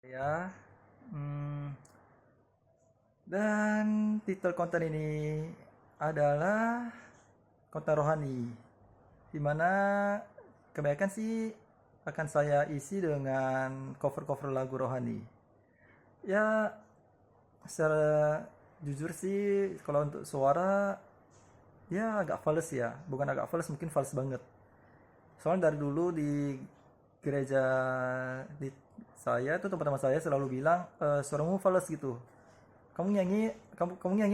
Ya, hmm, dan titel konten ini adalah konten rohani, di mana kebanyakan sih akan saya isi dengan cover-cover lagu rohani. Ya, secara jujur sih, kalau untuk suara, ya agak fals ya, bukan agak fals, mungkin fals banget. Soalnya dari dulu di gereja di saya tuh teman-teman saya selalu bilang suaramu fals gitu. Kamu nyanyi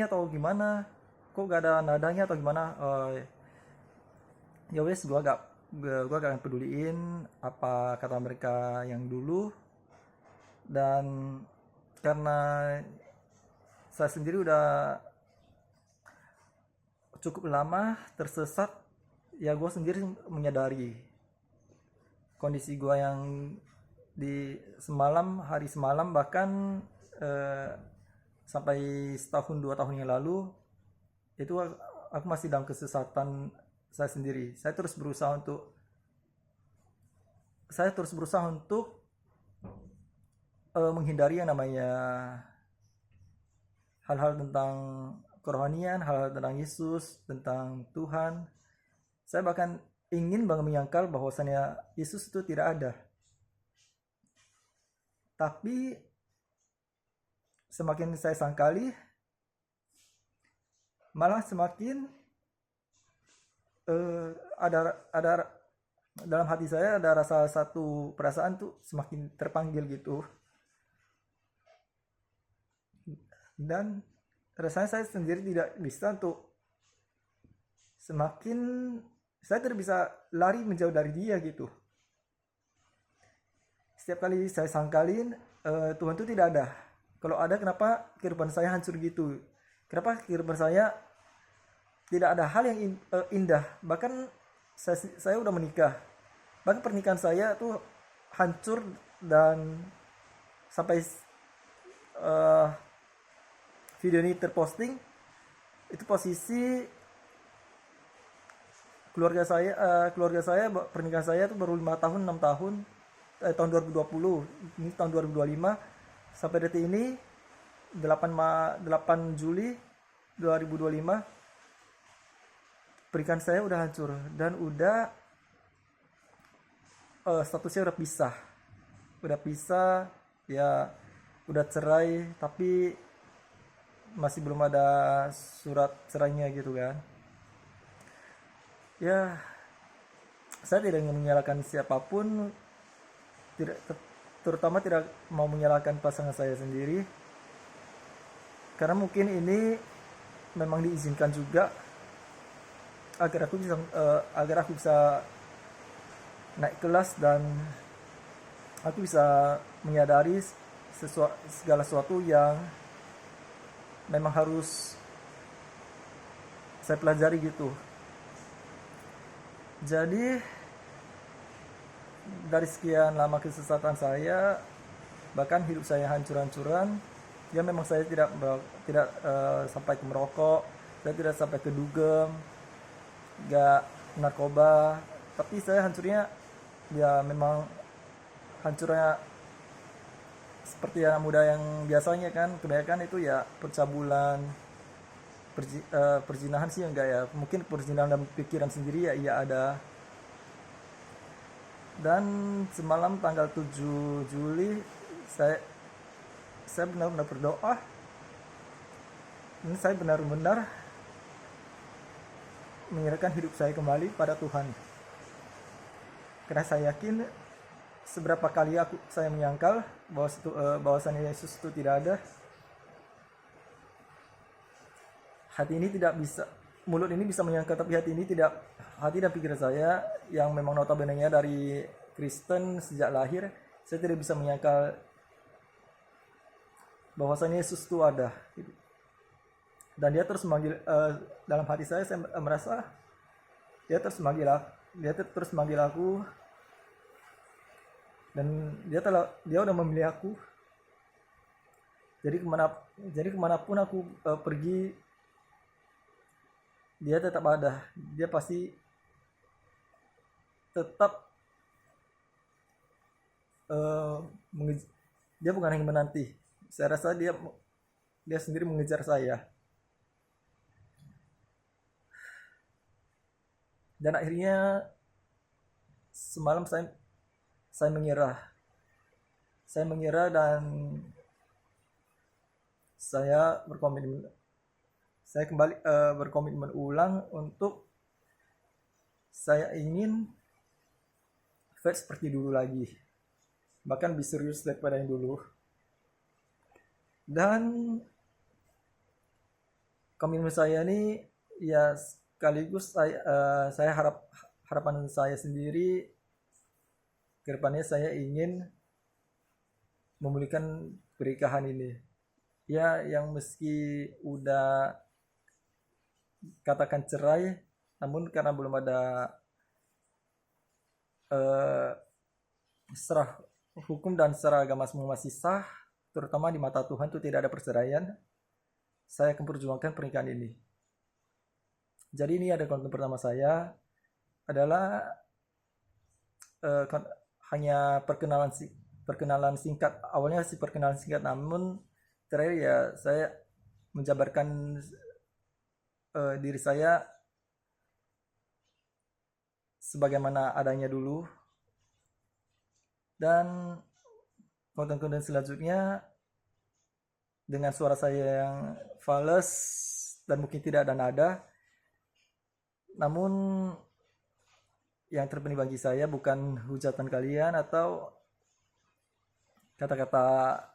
atau gimana, kok gak ada nadanya atau gimana. Ya wes, gua gak akan peduliin apa kata mereka yang dulu. Dan karena saya sendiri udah cukup lama tersesat, ya gue sendiri menyadari kondisi gue yang di hari semalam, bahkan eh, sampai setahun 2 tahun yang lalu itu aku masih dalam kesesatan saya sendiri. Saya terus berusaha untuk menghindari yang namanya hal-hal tentang kerohanian, hal-hal tentang Yesus, tentang Tuhan. Saya bahkan ingin banget menyangkal bahwasannya Yesus itu tidak ada. Tapi semakin saya sangkali, malah semakin eh, ada dalam hati saya ada rasa satu perasaan tuh semakin terpanggil gitu. Dan rasanya saya sendiri tidak bisa untuk semakin saya tidak bisa lari menjauh dari dia gitu. Setiap kali saya sangkalin Tuhan itu tidak ada. Kalau ada, kenapa kehidupan saya hancur gitu? Kenapa kehidupan saya tidak ada hal yang indah? Bahkan saya udah menikah. Bahkan pernikahan saya tuh hancur. Dan sampai eh, video ini terposting, itu posisi keluarga saya pernikahan saya tuh baru 5 tahun 6 tahun, tahun 2020, ini tahun 2025. Sampai detik ini 8 Juli 2025, pernikahan saya udah hancur. Dan statusnya udah pisah ya, udah cerai, tapi masih belum ada surat cerainya gitu kan. Ya, saya tidak ingin menyalahkan siapapun, tidak terutama tidak mau menyalahkan pasangan saya sendiri, karena mungkin ini memang diizinkan juga agar aku bisa naik kelas, dan aku bisa menyadari segala sesuatu yang memang harus saya pelajari gitu. Jadi dari sekian lama kesesatan saya, bahkan hidup saya hancur-hancuran, ya memang saya tidak sampai ke merokok, saya tidak sampai ke dugem, gak narkoba, tapi saya hancurnya ya memang hancurnya seperti anak muda yang biasanya kan, kebanyakan itu ya percabulan, perzinahan sih enggak ya, mungkin perzinahan dalam pikiran sendiri ya iya ada. Dan semalam tanggal 7 Juli, saya saya benar-benar berdoa, ini saya benar-benar menyerahkan hidup saya kembali pada Tuhan. Karena saya yakin seberapa kali saya menyangkal bahwasannya Yesus itu tidak ada, hati ini tidak bisa, mulut ini bisa menyangkal tapi hati ini tidak. Hati dan pikiran saya yang memang notabene-nya dari Kristen sejak lahir, saya tidak bisa menyangkal bahwasannya Yesus itu ada. Dan dia terus memanggil, dalam hati saya merasa dia terus memanggil aku. Dan dia udah memilih aku. Jadi kemanapun aku pergi, dia tetap ada. Dia pasti tetap eh, Dia bukan hanya menanti, saya rasa dia sendiri mengejar saya. Dan akhirnya semalam saya mengira, dan saya berkomitmen, saya kembali berkomitmen ulang untuk saya ingin fight seperti dulu lagi, bahkan lebih serius daripada yang dulu. Dan komitmen saya ini ya sekaligus saya harapan saya sendiri ke depannya, saya ingin memulihkan pernikahan ini. Ya, yang meski udah katakan cerai, namun karena belum ada eh, secara hukum dan secara agama semua masih sah, terutama di mata Tuhan itu tidak ada perceraian, saya akan perjuangkan pernikahan ini. Jadi ini ada konten pertama saya adalah eh, hanya perkenalan singkat. Awalnya sih perkenalan singkat, namun terakhir ya saya menjabarkan diri saya sebagaimana adanya dulu. Dan konten-konten selanjutnya dengan suara saya yang fals dan mungkin tidak ada nada, namun yang terpenting bagi saya bukan hujatan kalian atau kata-kata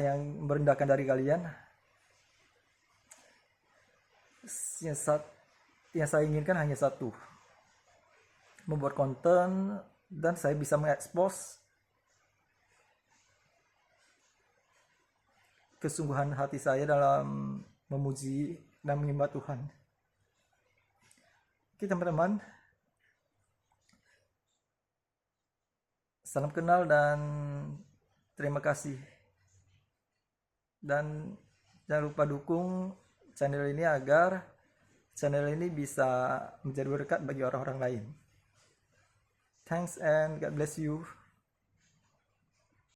yang merendahkan dari kalian. Yang saya inginkan hanya satu, membuat konten dan saya bisa mengekspos kesungguhan hati saya dalam memuji dan menyembah Tuhan. Oke teman-teman, salam kenal dan terima kasih. Dan jangan lupa dukung channel ini agar channel ini bisa menjadi berkat bagi orang-orang lain. Thanks and God bless you.